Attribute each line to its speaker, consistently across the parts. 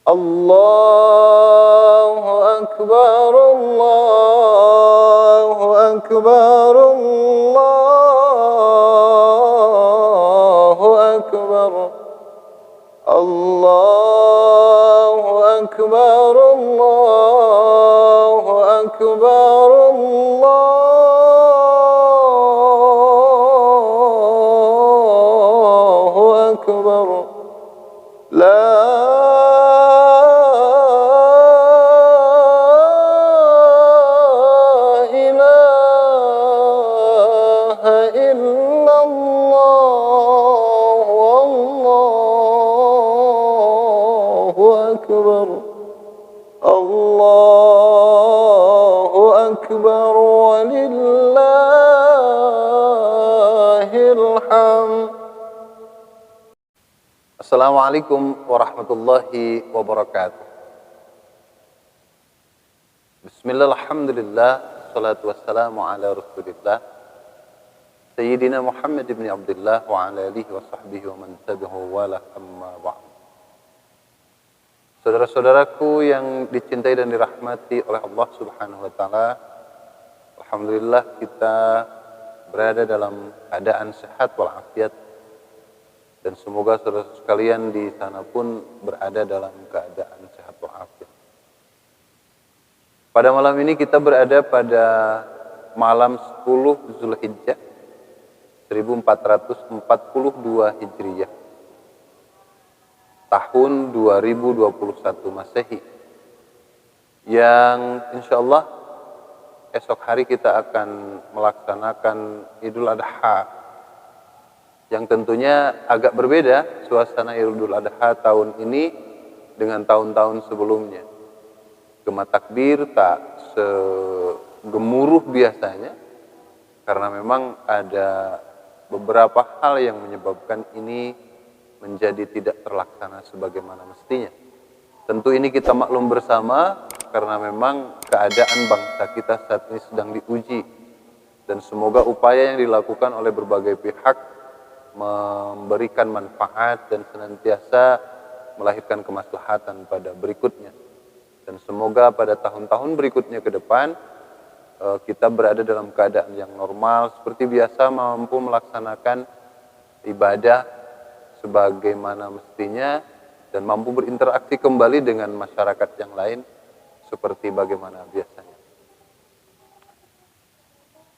Speaker 1: Allahu Akbar, Allahu Akbar, Allahu Akbar, Allahu Akbar, Allahu Akbar, Allahu Akbar. La Allahu Akbar walillahil hamd. Assalamualaikum warahmatullahi wabarakatuh. Bismillah, alhamdulillah, salatu wassalamu ala rasulillah Sayyidina Muhammad ibn Abdullah wa ala alihi wa sahbihi wa man tabi'ahu wala amma ba'd. Saudara-saudaraku yang dicintai dan dirahmati oleh Allah Subhanahu wa taala, alhamdulillah kita berada dalam keadaan sehat walafiat, dan semoga saudara sekalian di sana pun berada dalam keadaan sehat walafiat. Pada malam ini kita berada pada malam 10 Zulhijjah 1442 Hijriyah, tahun 2021 Masehi, yang insya Allah esok hari kita akan melaksanakan Idul Adha, yang tentunya agak berbeda suasana Idul Adha tahun ini dengan tahun-tahun sebelumnya. Gema takbir tak segemuruh biasanya, karena memang ada beberapa hal yang menyebabkan ini menjadi tidak terlaksana sebagaimana mestinya. Tentu ini kita maklum bersama, karena memang keadaan bangsa kita saat ini sedang diuji, dan semoga upaya yang dilakukan oleh berbagai pihak memberikan manfaat dan senantiasa melahirkan kemaslahatan pada berikutnya. Dan semoga pada tahun-tahun berikutnya ke depan kita berada dalam keadaan yang normal seperti biasa, mampu melaksanakan ibadah sebagaimana mestinya, dan mampu berinteraksi kembali dengan masyarakat yang lain seperti bagaimana biasanya.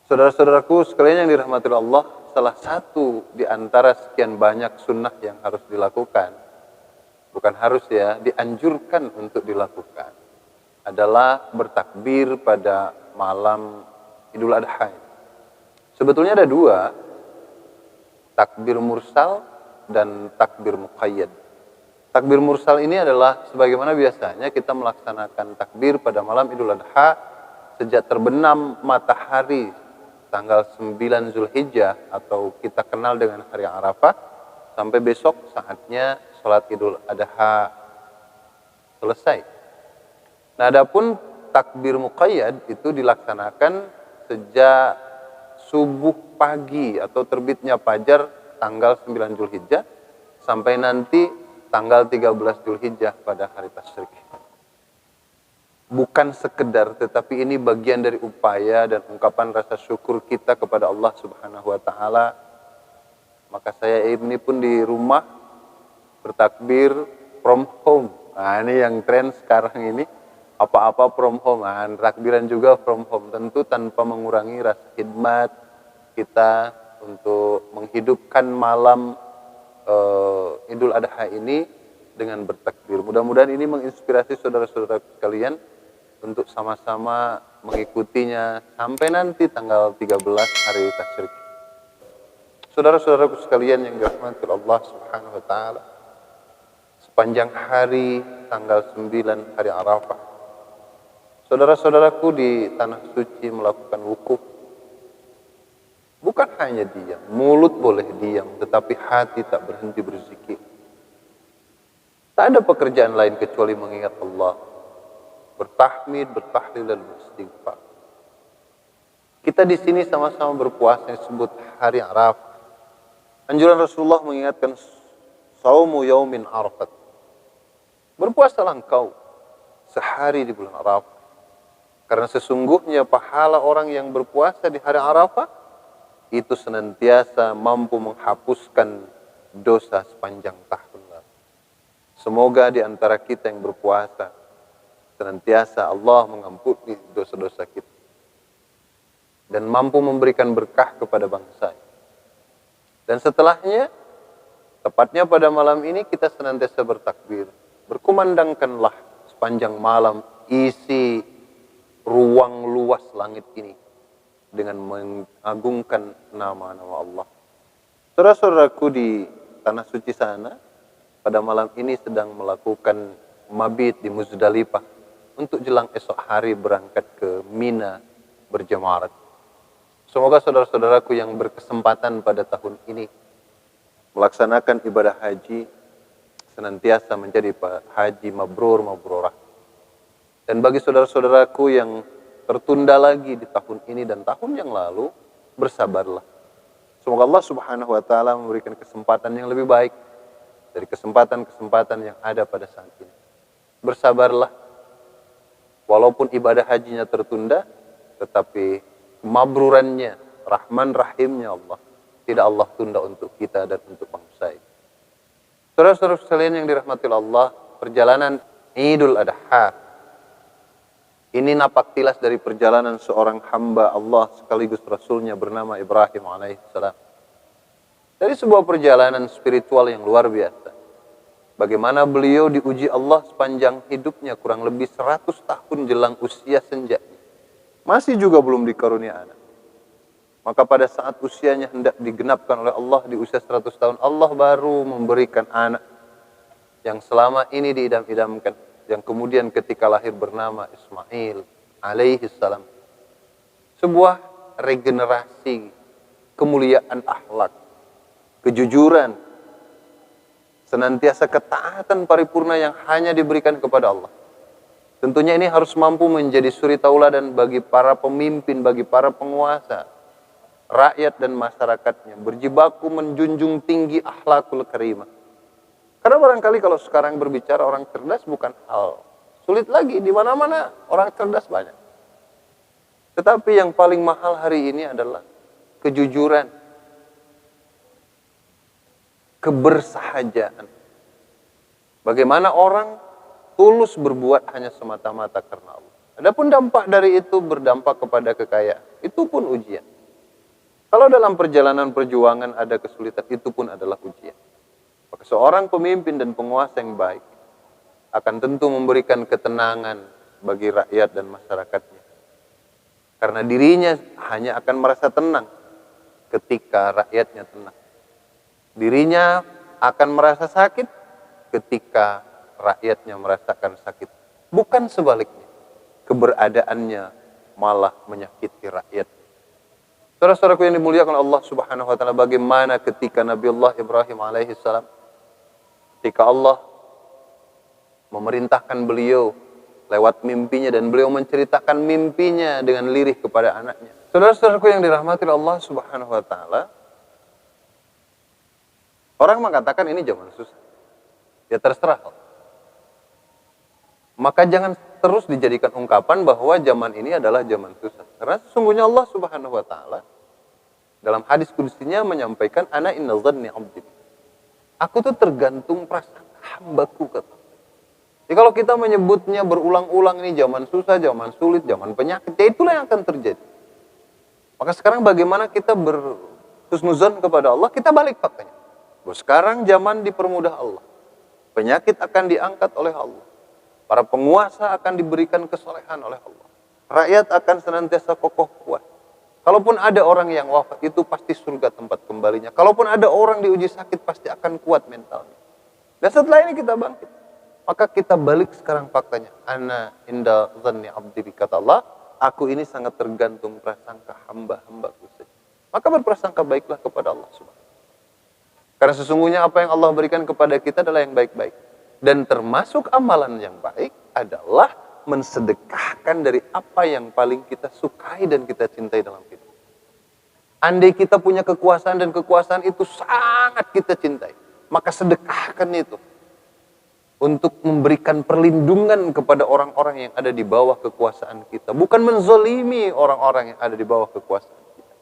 Speaker 1: Saudara-saudaraku sekalian yang dirahmati Allah, salah satu di antara sekian banyak sunnah yang harus dilakukan, bukan harus ya, dianjurkan untuk dilakukan, adalah bertakbir pada malam Idul Adha. Sebetulnya ada dua, takbir mursal dan takbir muqayyad. Takbir mursal ini adalah sebagaimana biasanya kita melaksanakan takbir pada malam Idul Adha sejak terbenam matahari tanggal 9 Zulhijjah, atau kita kenal dengan hari Arafah, sampai besok saatnya sholat Idul Adha selesai. Nah, adapun takbir muqayyad itu dilaksanakan sejak subuh pagi atau terbitnya fajar tanggal 9 Zulhijjah sampai nanti tanggal 13 Zulhijjah pada hari tasyrik. Bukan sekedar, tetapi ini bagian dari upaya dan ungkapan rasa syukur kita kepada Allah Subhanahu wa taala. Maka saya ini pun di rumah bertakbir from home. Nah, ini yang tren sekarang ini, apa-apa from home. Nah, takbiran juga from home, tentu tanpa mengurangi rasa khidmat kita untuk menghidupkan malam Idul Adha ini dengan bertakbir. Mudah-mudahan ini menginspirasi saudara-saudara sekalian untuk sama-sama mengikutinya sampai nanti tanggal 13 hari tasyrik. Saudara-saudaraku sekalian yang dirahmati Allah Subhanahu wa taala, sepanjang hari tanggal 9 hari Arafah, saudara-saudaraku di tanah suci melakukan wukuf. Bukan hanya diam, mulut boleh diam, tetapi hati tak berhenti berzikir. Tak ada pekerjaan lain kecuali mengingat Allah, bertahmid, bertahlil, dan beristighfar. Kita di sini sama-sama berpuasa yang disebut hari Arafah. Anjuran Rasulullah mengingatkan saumu yaumin Arafat, Berpuasalah engkau sehari di bulan Arafah. Karena sesungguhnya pahala orang yang berpuasa di hari Arafah itu senantiasa mampu menghapuskan dosa sepanjang tahun lalu. Semoga di antara kita yang berpuasa senantiasa Allah mengampuni dosa-dosa kita dan mampu memberikan berkah kepada bangsa. Dan setelahnya, tepatnya pada malam ini kita senantiasa bertakbir. Berkumandangkanlah sepanjang malam isi ruang luas langit ini dengan mengagungkan nama-nama Allah. Saudara-saudaraku di tanah suci sana, pada malam ini sedang melakukan mabit di Muzdalifah untuk jelang esok hari berangkat ke Mina berjamarat. Semoga saudara-saudaraku yang berkesempatan pada tahun ini melaksanakan ibadah haji senantiasa menjadi haji mabrur mabrurah. Dan bagi saudara-saudaraku yang tertunda lagi di tahun ini dan tahun yang lalu, bersabarlah. Semoga Allah Subhanahu wa taala memberikan kesempatan yang lebih baik dari kesempatan-kesempatan yang ada pada saat ini. Bersabarlah. Walaupun ibadah hajinya tertunda, tetapi kemabrurannya, rahman rahimnya Allah tidak Allah tunda untuk kita dan untuk bangsa ini. Saudara-saudara sekalian yang dirahmati Allah, perjalanan Idul Adha ini napak tilas dari perjalanan seorang hamba Allah sekaligus Rasulnya bernama Ibrahim alaihissalam. Dari sebuah perjalanan spiritual yang luar biasa. Bagaimana beliau diuji Allah sepanjang hidupnya, kurang lebih 100 tahun jelang usia senjanya. Masih juga belum dikarunia anak. Maka pada saat usianya hendak digenapkan oleh Allah di usia 100 tahun, Allah baru memberikan anak yang selama ini diidam-idamkan, yang kemudian ketika lahir bernama Ismail alaihi salam. Sebuah regenerasi kemuliaan akhlak, kejujuran, senantiasa ketaatan paripurna yang hanya diberikan kepada Allah. Tentunya ini harus mampu menjadi suri tauladan bagi para pemimpin, bagi para penguasa, rakyat dan masyarakatnya, berjibaku menjunjung tinggi akhlakul karimah. Karena barangkali kalau sekarang berbicara orang cerdas bukan hal sulit lagi, di mana-mana orang cerdas banyak. Tetapi yang paling mahal hari ini adalah kejujuran, kebersahajaan. Bagaimana orang tulus berbuat hanya semata-mata karena Allah. Adapun dampak dari itu berdampak kepada kekayaan, itu pun ujian. Kalau dalam perjalanan perjuangan ada kesulitan, itu pun adalah ujian. Maka seorang pemimpin dan penguasa yang baik akan tentu memberikan ketenangan bagi rakyat dan masyarakatnya. Karena dirinya hanya akan merasa tenang ketika rakyatnya tenang. Dirinya akan merasa sakit ketika rakyatnya merasakan sakit. Bukan sebaliknya, keberadaannya malah menyakiti rakyat. Saudara-saudaraku yang dimuliakan Allah Subhanahu wa taala, bagaimana ketika Nabiullah Ibrahim alaihi salam, ketika Allah memerintahkan beliau lewat mimpinya dan beliau menceritakan mimpinya dengan lirih kepada anaknya. Saudara-saudaraku yang dirahmati Allah Subhanahu wa taala, orang mengatakan ini zaman susah. Ya terserah. Maka jangan terus dijadikan ungkapan bahwa zaman ini adalah zaman susah. Karena sesungguhnya Allah Subhanahu wa taala dalam hadis kudusinya menyampaikan, ana inna dhanni 'abdi. Aku tuh tergantung perasaan hambaku, kata. Jadi kalau kita menyebutnya berulang-ulang ini zaman susah, zaman sulit, zaman penyakit, ya itulah yang akan terjadi. Maka sekarang bagaimana kita berhusnuzon kepada Allah, kita balik faktanya. Bahwa sekarang zaman dipermudah Allah. Penyakit akan diangkat oleh Allah. Para penguasa akan diberikan kesolehan oleh Allah. Rakyat akan senantiasa kokoh kuat. Kalaupun ada orang yang wafat, itu pasti surga tempat kembalinya. Kalaupun ada orang diuji sakit, pasti akan kuat mentalnya. Dan setelah ini kita bangkit. Maka kita balik sekarang faktanya. Ana inda dhanni abdi, kata Allah, aku ini sangat tergantung prasangka hamba-hambaku saja. Maka berprasangka baiklah kepada Allah Subhanahu. Karena sesungguhnya apa yang Allah berikan kepada kita adalah yang baik-baik. Dan termasuk amalan yang baik adalah mensedekahkan dari apa yang paling kita sukai dan kita cintai dalam hidup. Andai kita punya kekuasaan dan kekuasaan itu sangat kita cintai, maka sedekahkan itu. untuk memberikan perlindungan kepada orang-orang yang ada di bawah kekuasaan kita, bukan menzalimi orang-orang yang ada di bawah kekuasaan kita.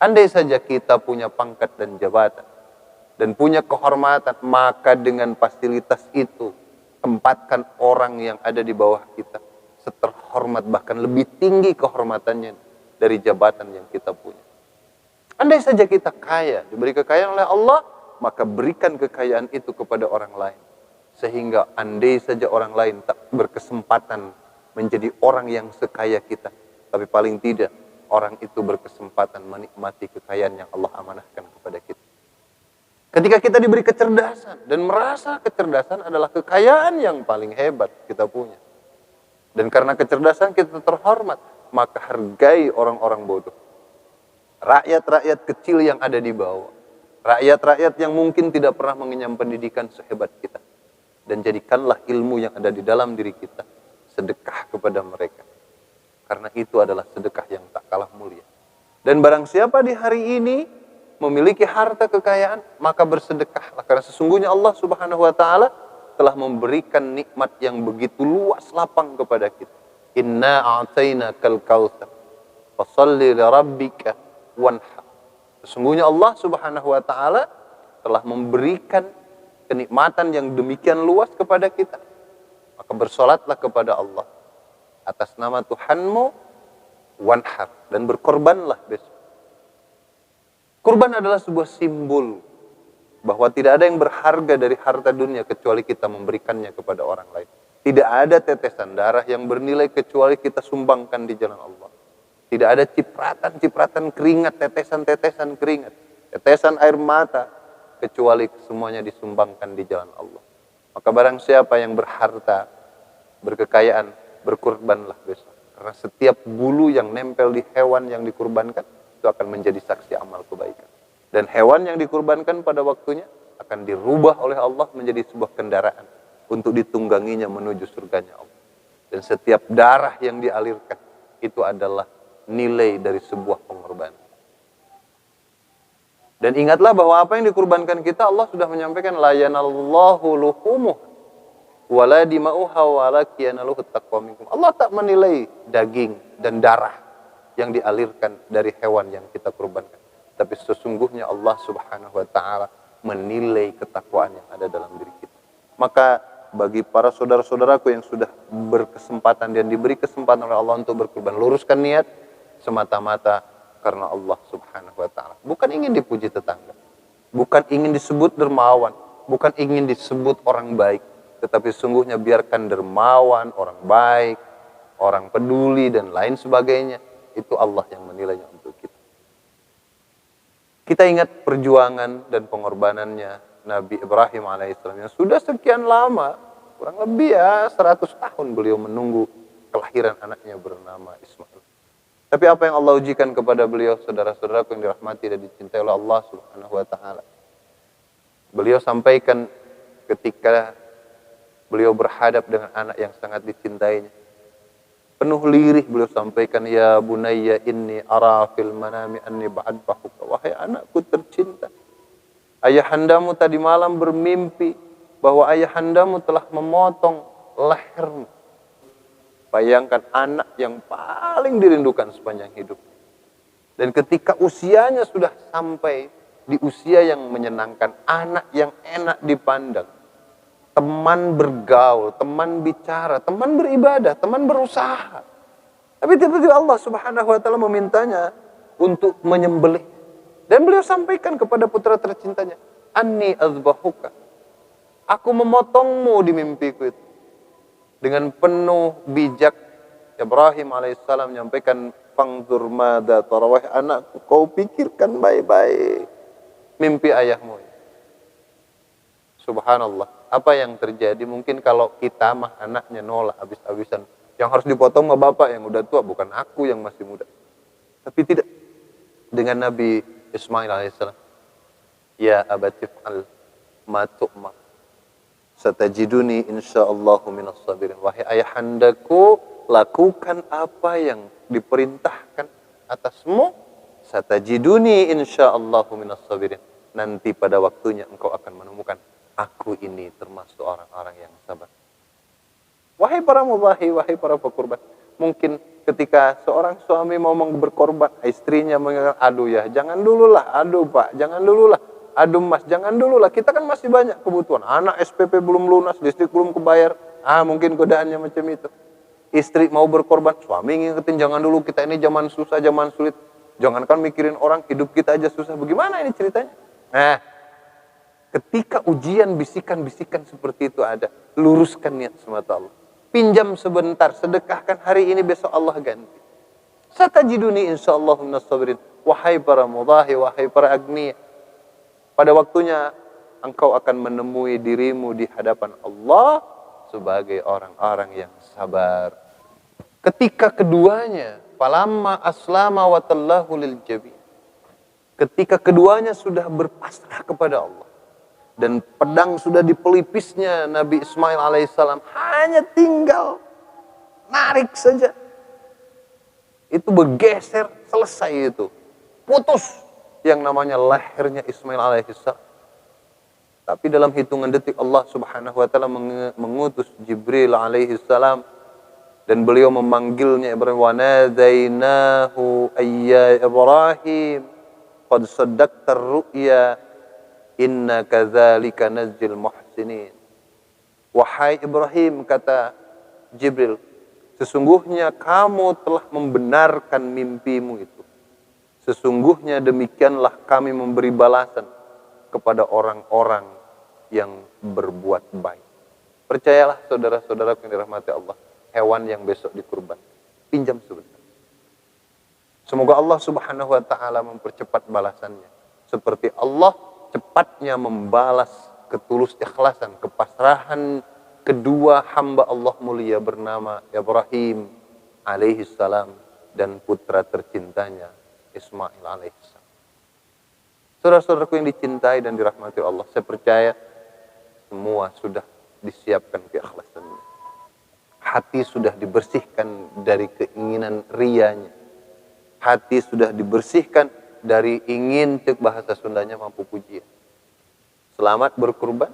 Speaker 1: Andai saja kita punya pangkat dan jabatan dan punya kehormatan, maka dengan fasilitas itu tempatkan orang yang ada di bawah kita seterhormat, bahkan lebih tinggi kehormatannya dari jabatan yang kita punya. Andai saja kita kaya, diberi kekayaan oleh Allah, maka berikan kekayaan itu kepada orang lain. Sehingga andai saja orang lain tak berkesempatan menjadi orang yang sekaya kita, tapi paling tidak orang itu berkesempatan menikmati kekayaan yang Allah amanahkan kepada kita. Ketika kita diberi kecerdasan dan merasa kecerdasan adalah kekayaan yang paling hebat kita punya, dan karena kecerdasan kita terhormat, maka hargai orang-orang bodoh, rakyat-rakyat kecil yang ada di bawah, rakyat-rakyat yang mungkin tidak pernah mengenyam pendidikan sehebat kita, dan jadikanlah ilmu yang ada di dalam diri kita sedekah kepada mereka, karena itu adalah sedekah yang tak kalah mulia. Dan barang siapa di hari ini memiliki harta kekayaan, maka bersedekahlah, karena sesungguhnya Allah Subhanahu wa taala telah memberikan nikmat yang begitu luas lapang kepada kita. Inna a'tainakal kautsar fashalli li rabbika wanhar. Sesungguhnya Allah Subhanahu wa taala telah memberikan kenikmatan yang demikian luas kepada kita. Maka bersolatlah kepada Allah atas nama Tuhanmu, wanhar, dan berkorbanlah besok. Kurban adalah sebuah simbol bahwa tidak ada yang berharga dari harta dunia kecuali kita memberikannya kepada orang lain. Tidak ada tetesan darah yang bernilai kecuali kita sumbangkan di jalan Allah. Tidak ada cipratan-cipratan keringat, tetesan-tetesan keringat, tetesan air mata, kecuali semuanya disumbangkan di jalan Allah. Maka barang siapa yang berharta, berkekayaan, berkurbanlah besok. Karena setiap bulu yang nempel di hewan yang dikurbankan, itu akan menjadi saksi amal kebaikan. Dan hewan yang dikurbankan pada waktunya akan dirubah oleh Allah menjadi sebuah kendaraan untuk ditungganginya menuju surganya Allah. Dan setiap darah yang dialirkan itu adalah nilai dari sebuah pengorbanan. Dan ingatlah bahwa apa yang dikurbankan kita, Allah sudah menyampaikan la yanallahu luhumuh wala dima'uha walakin yanaluhu taqwa minkum. Allah tak menilai daging dan darah yang dialirkan dari hewan yang kita kurbankan, tapi sesungguhnya Allah Subhanahu wa taala menilai ketakwaan yang ada dalam diri kita. Maka bagi para saudara-saudaraku yang sudah berkesempatan dan diberi kesempatan oleh Allah untuk berkurban, luruskan niat semata-mata karena Allah Subhanahu wa taala. Bukan ingin dipuji tetangga, bukan ingin disebut dermawan, bukan ingin disebut orang baik, tetapi sungguhnya biarkan dermawan, orang baik, orang peduli dan lain sebagainya, itu Allah yang menilainya untuk kita. Kita ingat perjuangan dan pengorbanannya Nabi Ibrahim alaihissalam yang sudah sekian lama, kurang lebih 100 tahun beliau menunggu kelahiran anaknya bernama Ismail. Tapi apa yang Allah ujikan kepada beliau, saudara-saudaraku yang dirahmati dan dicintai oleh Allah Subhanahu wa taala. Beliau sampaikan ketika beliau berhadap dengan anak yang sangat dicintainya. Penuh lirih beliau sampaikan, ya bunayya inni ara fil manami anni ba'adbahuka. Wahai anakku tercinta, ayahandamu tadi malam bermimpi bahwa ayahandamu telah memotong lehermu. Bayangkan anak yang paling dirindukan sepanjang hidup. Dan ketika usianya sudah sampai di usia yang menyenangkan, anak yang enak dipandang, teman bergaul, teman bicara, teman beribadah, teman berusaha. Tapi tiba-tiba Allah Subhanahu wa taala memintanya untuk menyembelih. Dan beliau sampaikan kepada putra tercintanya, "Anni azbahuka." Aku memotongmu di mimpiku itu. Dengan penuh bijak Ibrahim alaihissalam menyampaikan, "Fangzur madza tara." Wahai anakku, kau pikirkan baik-baik mimpi ayahmu. Subhanallah. Apa yang terjadi? Mungkin kalau kita mah anaknya nolak habis-habisan. Yang harus dipotong mah bapak yang udah tua, bukan aku yang masih muda. Tapi tidak. Dengan Nabi Ismail alaihissalam, ya abati fa'al ma tu'mar, satajiduni insyaallahu minas sabirin. Wahai ayahandaku, lakukan apa yang diperintahkan atasmu, satajiduni insyaallahu minas sabirin. Nanti pada waktunya engkau akan menemukan Aku ini termasuk orang-orang yang sabar. Wahai para mudhahi, wahai para pekorban. Mungkin ketika seorang suami mau berkorban, istrinya mengatakan, aduh ya, jangan dulu lah, aduh pak, jangan dulu lah, aduh mas, jangan dulu lah. Kita kan masih banyak kebutuhan. Anak SPP belum lunas, listrik belum kebayar. Mungkin godaannya macam itu. Istri mau berkorban, suami ngingetin, jangan dulu, kita ini zaman susah, zaman sulit. Jangankan mikirin orang, hidup kita aja susah. Bagaimana ini ceritanya? Nah, ketika ujian bisikan-bisikan seperti itu ada, luruskan niat semata Allah. Pinjam sebentar, sedekahkan hari ini, besok Allah ganti. Satajiduni insyaallah minas sabirin. Wahai para mudhahi, wahai para agniya, pada waktunya engkau akan menemui dirimu di hadapan Allah sebagai orang-orang yang sabar. Ketika keduanya, falamma aslama wa tallahu lil jabin. Ketika keduanya sudah berpasrah kepada Allah dan pedang sudah di pelipisnya Nabi Ismail alaihissalam, hanya tinggal narik saja. Itu bergeser, selesai itu. Putus yang namanya lehernya Ismail alaihissalam. Tapi dalam hitungan detik Allah subhanahu wa ta'ala mengutus Jibril alaihissalam dan beliau memanggilnya Ibrahim, wa nadainahu ayya Ibrahim qad saddaqta ar-ru'ya inna kadzalika nazil muhsinin. Wahai Ibrahim, kata Jibril, sesungguhnya kamu telah membenarkan mimpimu itu. Sesungguhnya demikianlah kami memberi balasan kepada orang-orang yang berbuat baik. Percayalah saudara-saudara yang dirahmati Allah, hewan yang besok dikurban, pinjam sebentar. Semoga Allah subhanahu wa ta'ala mempercepat balasannya. Seperti Allah cepatnya membalas ketulus ikhlasan, kepasrahan kedua hamba Allah mulia bernama Ibrahim alaihissalam dan putra tercintanya Ismail alaihissalam. Saudara-saudaraku yang dicintai dan dirahmati Allah, saya percaya semua sudah disiapkan keikhlasannya. Hati sudah dibersihkan dari keinginan rianya. Hati sudah dibersihkan dari ingin, cek bahasa Sundanya, mampu pujian. Selamat berkurban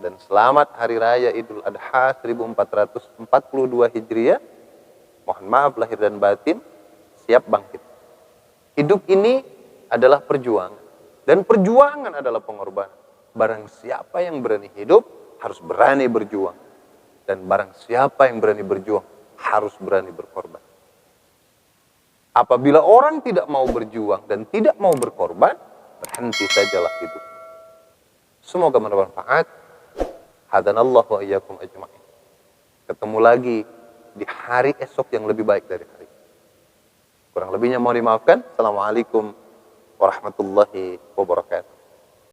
Speaker 1: dan selamat Hari Raya Idul Adha 1442 Hijriah. Mohon maaf lahir dan batin, siap bangkit. Hidup ini adalah perjuangan dan perjuangan adalah pengorbanan. Barang siapa yang berani hidup harus berani berjuang, dan barang siapa yang berani berjuang harus berani berkorban. Apabila orang tidak mau berjuang dan tidak mau berkorban, berhenti sajalah hidup. Semoga bermanfaat. Hadanallahu wa iyyakum ajma'in. Ketemu lagi di hari esok yang lebih baik dari hari. Kurang lebihnya mohon dimaafkan. Assalamualaikum warahmatullahi wabarakatuh.